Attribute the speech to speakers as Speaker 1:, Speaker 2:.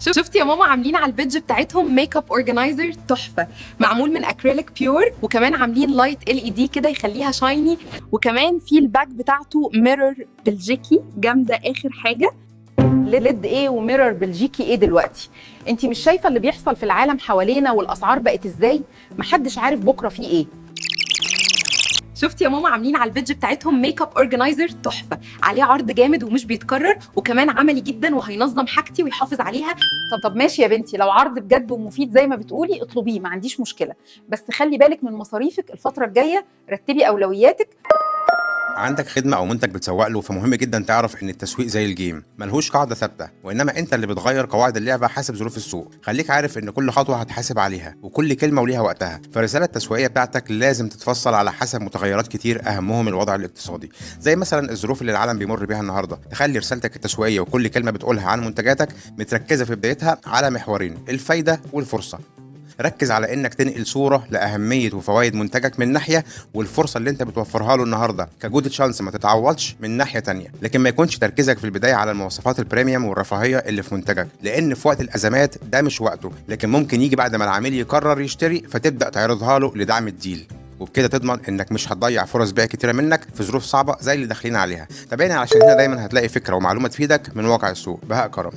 Speaker 1: شفتي يا ماما عاملين على البيدج بتاعتهم ميك اب اورجنايزر تحفه، معمول من اكريليك بيور، وكمان عاملين لايت LED كده يخليها شايني، وكمان في الباك بتاعته ميرور بلجيكي جامده اخر حاجه.
Speaker 2: ليد ايه وميرور بلجيكي ايه دلوقتي؟ انت مش شايفه اللي بيحصل في العالم حوالينا والاسعار بقت ازاي؟ محدش عارف بكره في ايه.
Speaker 1: شفتي يا ماما عاملين على البيدج بتاعتهم ميك اب اورجنايزر تحفه، عليه عرض جامد ومش بيتكرر، وكمان عملي جدا وهينظم حاجتي ويحافظ عليها.
Speaker 2: طب ماشي يا بنتي، لو عرض بجد ومفيد زي ما بتقولي اطلبيه، ما عنديش مشكله، بس خلي بالك من مصاريفك الفتره الجايه، رتبي اولوياتك.
Speaker 3: عندك خدمة أو منتج بتسوق له، فمهم جدا تعرف إن التسويق زي الجيم ملهوش قاعدة ثابتة، وإنما أنت اللي بتغير قواعد اللعبة حسب ظروف السوق. خليك عارف إن كل خطوة هتحاسب عليها وكل كلمة وليها وقتها، فالرسالة التسويقية بتاعتك لازم تتفصل على حسب متغيرات كتير أهمهم الوضع الاقتصادي، زي مثلا الظروف اللي العالم بيمر بيها النهاردة. تخلي رسالتك التسويقية وكل كلمة بتقولها عن منتجاتك متركزة في بدايتها على محورين: الفايدة والفرصة. ركز على انك تنقل صوره لاهميه وفوائد منتجك من ناحيه، والفرصه اللي انت بتوفرها له النهارده كجود تشانس ما تتعوضش من ناحيه تانية. لكن ما يكونش تركيزك في البدايه على المواصفات البريميوم والرفاهيه اللي في منتجك، لان في وقت الازمات ده مش وقته، لكن ممكن يجي بعد ما العميل يقرر يشتري، فتبدا تعرضها له لدعم الديل، وبكده تضمن انك مش هتضيع فرص بيع كتيره منك في ظروف صعبه زي اللي داخلين عليها. تابعنا علشان هنا دايما هتلاقي فكره ومعلومه تفيدك من واقع السوق. بهاء كرم.